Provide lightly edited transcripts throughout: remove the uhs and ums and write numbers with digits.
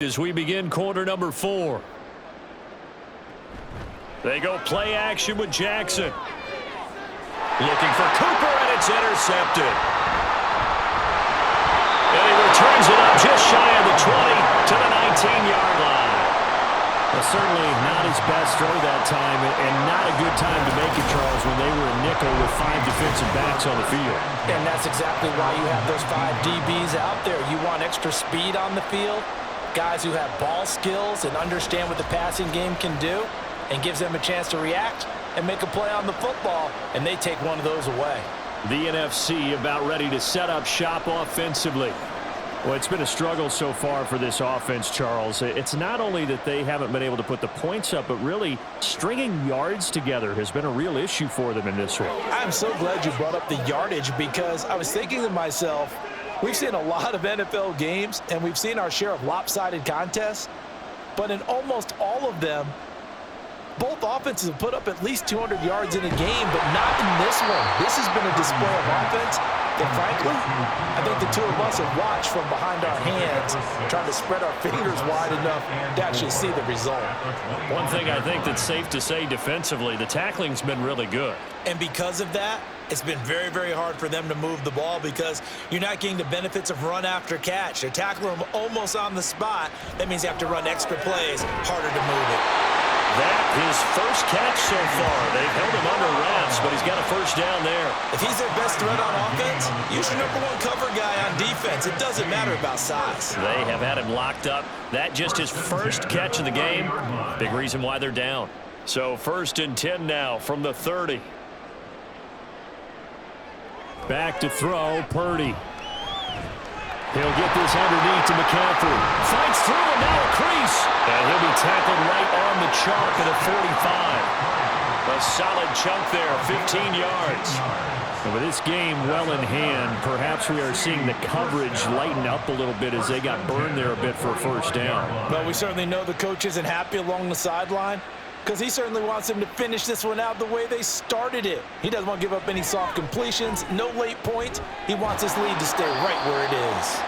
As we begin quarter number 4. They go play action with Jackson. Looking for Cooper, and it's intercepted. And he returns it up just shy of the 20 to the 19-yard line. Well, certainly not his best throw that time, and not a good time to make it, Charles, when they were a nickel with 5 defensive backs on the field. And that's exactly why you have those 5 DBs out there. You want extra speed on the field, guys who have ball skills and understand what the passing game can do, and gives them a chance to react and make a play on the football, and they take one of those away. The NFC about ready to set up shop offensively. Well, it's been a struggle so far for this offense, Charles. It's not only that they haven't been able to put the points up, but really stringing yards together has been a real issue for them in this one. I'm so glad you brought up the yardage, because I was thinking to myself, we've seen a lot of NFL games, and we've seen our share of lopsided contests, but in almost all of them, both offenses have put up at least 200 yards in a game, but not in this one. This has been a display of offense that, frankly, I think the two of us have watched from behind our hands, trying to spread our fingers wide enough to actually see the result. One thing I think that's safe to say defensively, the tackling's been really good. And because of that, it's been very, very hard for them to move the ball, because you're not getting the benefits of run after catch. They're tackling them almost on the spot. That means you have to run extra plays, harder to move it. That his first catch so far. They've held him under wraps, but he's got a first down there. If he's their best threat on offense, use your #1 cover guy on defense. It doesn't matter about size. They have had him locked up. That just his first catch of the game. Big reason why they're down. So 1st and 10 now from the 30. Back to throw, Purdy. He'll get this underneath to McCaffrey. Fights through and now a crease. And he'll be tackled right on the chalk at a 45. A solid chunk there, 15 yards. And with this game well in hand, perhaps we are seeing the coverage lighten up a little bit as they got burned there a bit for a first down. Well, we certainly know the coach isn't happy along the sideline, because he certainly wants them to finish this one out the way they started it. He doesn't want to give up any soft completions, no late points. He wants his lead to stay right where it is.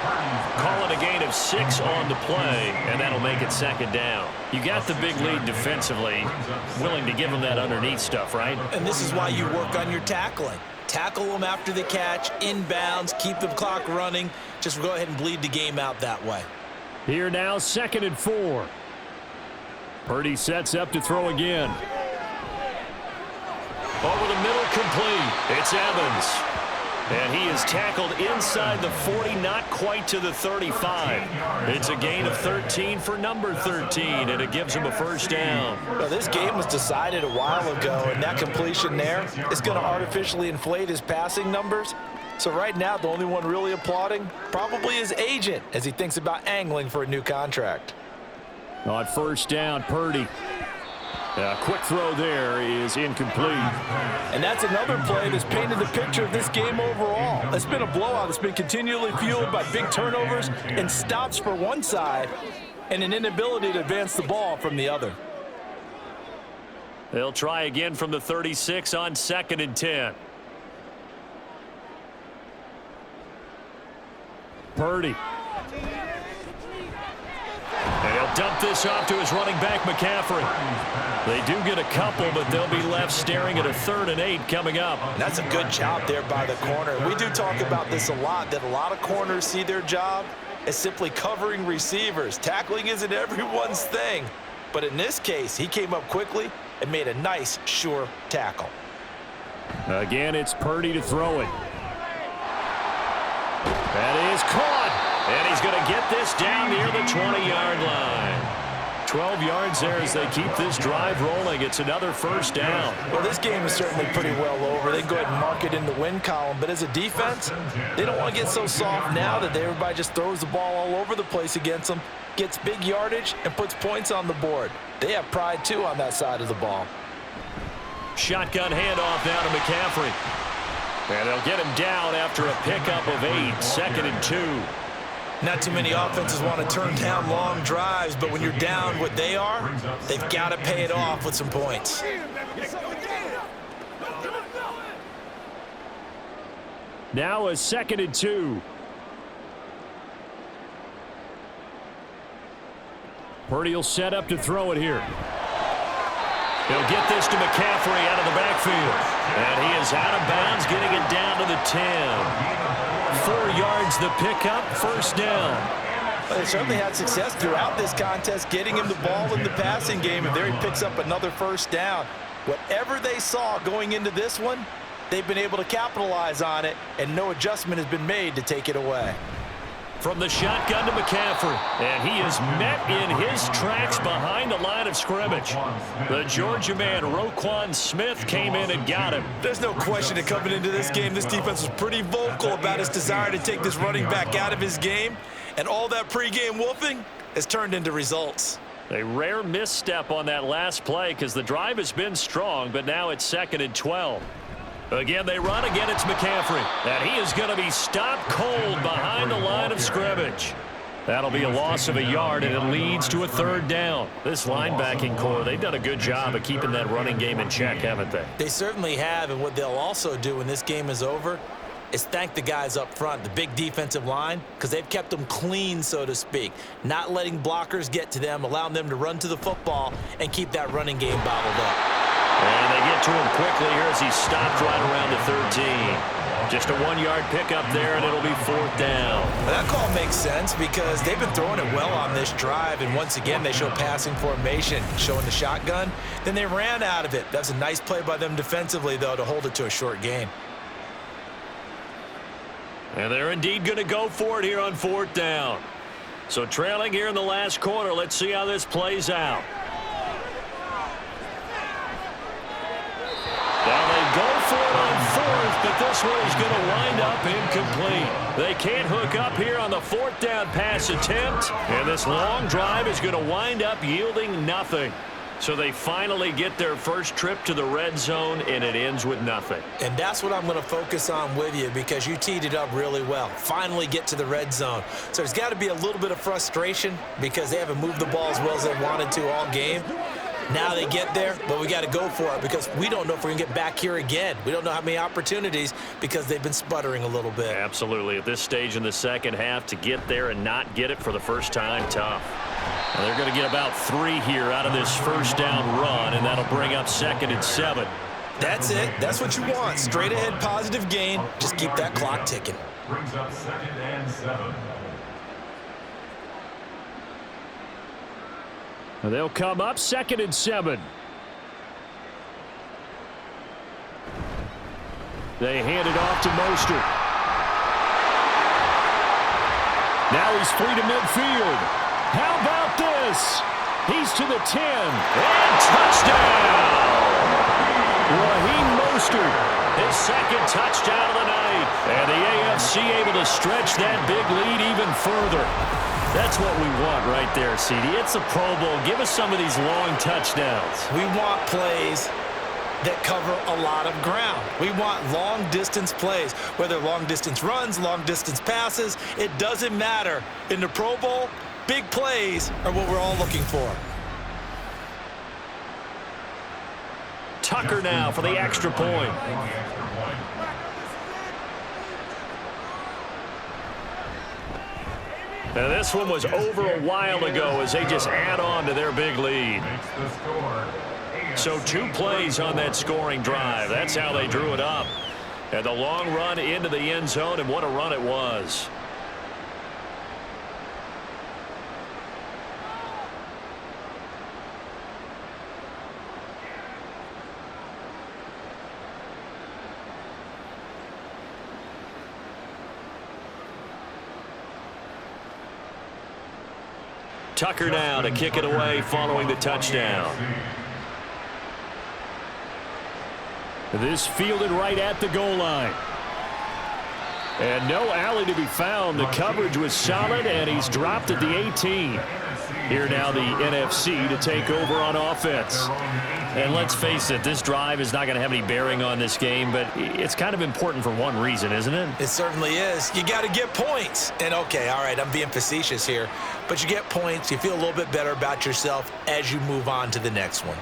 Call it a gain of 6 on the play, and that'll make it 2nd down. You got the big lead defensively, willing to give them that underneath stuff, right? And this is why you work on your tackling. Tackle them after the catch, inbounds, keep the clock running. Just go ahead and bleed the game out that way. Here now, 2nd and 4. Purdy sets up to throw again. Over the middle, complete. It's Evans. And he is tackled inside the 40, not quite to the 35. It's a gain of 13 for number 13, and it gives him a first down. Well, this game was decided a while ago, and that completion there is going to artificially inflate his passing numbers. So right now, the only one really applauding probably his agent as he thinks about angling for a new contract. On first down, Purdy. A quick throw there is incomplete. And that's another play that's painted the picture of this game overall. It's been a blowout. It's been continually fueled by big turnovers and stops for one side and an inability to advance the ball from the other. They'll try again from the 36 on 2nd and 10. Purdy. And he'll dump this off to his running back, McCaffrey. They do get a couple, but they'll be left staring at a 3rd and 8 coming up. That's a good job there by the corner. We do talk about this a lot, that a lot of corners see their job as simply covering receivers. Tackling isn't everyone's thing. But in this case, he came up quickly and made a nice, sure tackle. Again, it's Purdy to throw it. That is caught. And he's going to get this down near the 20-yard line. 12 yards there as they keep this drive rolling. It's another first down. Well, this game is certainly pretty well over. They can go ahead and mark it in the win column. But as a defense, they don't want to get so soft now that everybody just throws the ball all over the place against them, gets big yardage, and puts points on the board. They have pride, too, on that side of the ball. Shotgun handoff now to McCaffrey. And they'll get him down after a pickup of 8, 2nd and 2. Not too many offenses want to turn down long drives, but when you're down what they are, they've got to pay it off with some points. Now a 2nd and 2. Purdy will set up to throw it here. He'll get this to McCaffrey out of the backfield. And he is out of bounds, getting it down to the 10. 4 yards the pickup, first down. Well, they certainly had success throughout this contest, getting him the ball in the passing game, and there he picks up another first down. Whatever they saw going into this one, they've been able to capitalize on it, and no adjustment has been made to take it away. From the shotgun to McCaffrey, and he is met in his tracks behind the line of scrimmage. The Georgia man, Roquan Smith, came in and got him. There's no question that coming into this game, this defense was pretty vocal about his desire to take this running back out of his game, and all that pregame wolfing has turned into results. A rare misstep on that last play because the drive has been strong, but now it's 2nd and 12. Again, they run. Again, it's McCaffrey. And he is going to be stopped cold behind the line of scrimmage. That'll be a loss of a yard, and it leads to a 3rd down. This linebacking core, they've done a good job of keeping that running game in check, haven't they? They certainly have, and what they'll also do when this game is over is thank the guys up front, the big defensive line, because they've kept them clean, so to speak, not letting blockers get to them, allowing them to run to the football and keep that running game bottled up. And they get to him quickly here as he stopped right around the 13. Just a 1-yard pickup there, and it'll be 4th down. That call makes sense because they've been throwing it well on this drive, and once again, they show passing formation, showing the shotgun. Then they ran out of it. That's a nice play by them defensively, though, to hold it to a short gain. And they're indeed going to go for it here on 4th down. So trailing here in the last quarter, let's see how this plays out. Now they go for it on 4th, but this one is going to wind up incomplete. They can't hook up here on the 4th down pass attempt, and this long drive is going to wind up yielding nothing. So they finally get their first trip to the red zone, and it ends with nothing. And that's what I'm going to focus on with you because you teed it up really well. Finally get to the red zone. So there's got to be a little bit of frustration because they haven't moved the ball as well as they wanted to all game. Now they get there, but we got to go for it because we don't know if we're going to get back here again. We don't know how many opportunities because they've been sputtering a little bit. Absolutely. At this stage in the second half, to get there and not get it for the first time, tough. And they're going to get about 3 here out of this first down run, and that'll bring up 2nd and 7. That's it. That's what you want. Straight ahead, positive gain. Just keep that clock ticking. Brings up 2nd and 7. They'll come up 2nd and 7. They hand it off to Mostert. Now he's free to midfield. How about this? He's to the 10. And touchdown! Raheem Mostert. His 2nd touchdown of the night. And the AFC able to stretch that big lead even further. That's what we want right there, CD. It's a Pro Bowl. Give us some of these long touchdowns. We want plays that cover a lot of ground. We want long-distance plays, whether long-distance runs, long-distance passes. It doesn't matter. In the Pro Bowl, big plays are what we're all looking for. Tucker now for the extra point. Now this one was over a while ago as they just add on to their big lead. So 2 plays on that scoring drive. That's how they drew it up. And the long run into the end zone, and what a run it was. Tucker now to kick it away following the touchdown. This fielded right at the goal line. And no alley to be found. The coverage was solid, and he's dropped at the 18. Here now the NFC to take over on offense. And let's face it, this drive is not going to have any bearing on this game, but it's kind of important for one reason, isn't it? It certainly is. You got to get points. And, okay, all right, I'm being facetious here. But you get points. You feel a little bit better about yourself as you move on to the next one.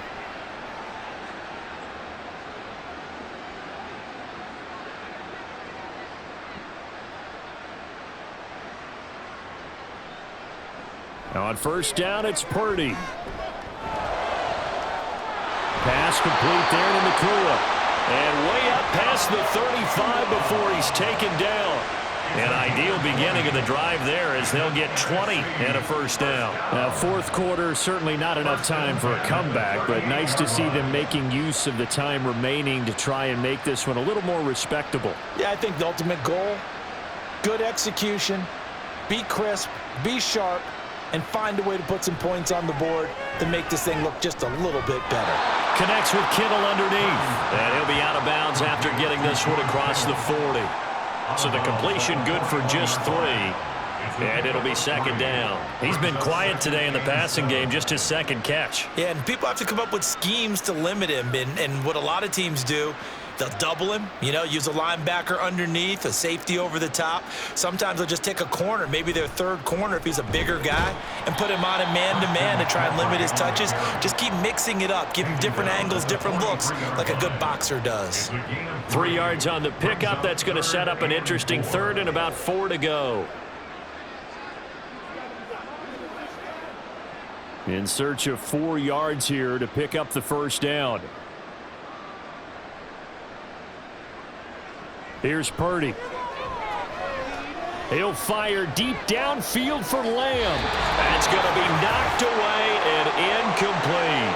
On first down, it's Purdy. Pass complete there to Nakua. And way up past the 35 before he's taken down. An ideal beginning of the drive there as they'll get 20 and a first down. Now, fourth quarter, certainly not enough time for a comeback, but nice to see them making use of the time remaining to try and make this one a little more respectable. Yeah, I think the ultimate goal, good execution, be crisp, be sharp, and find a way to put some points on the board to make this thing look just a little bit better. Connects with Kittle underneath. And he'll be out of bounds after getting this one across the 40. So the completion good for just 3. And it'll be second down. He's been quiet today in the passing game, just his second catch. Yeah, and people have to come up with schemes to limit him. And what a lot of teams do, they'll double him, use a linebacker underneath, a safety over the top. Sometimes they'll just take a corner, maybe their third corner if he's a bigger guy, and put him on a man-to-man to try and limit his touches. Just keep mixing it up, give him different angles, different looks, like a good boxer does. 3 yards on the pickup. That's going to set up an interesting third and about 4 to go. In search of 4 yards here to pick up the first down. Here's Purdy. He'll fire deep downfield for Lamb. That's going to be knocked away and incomplete.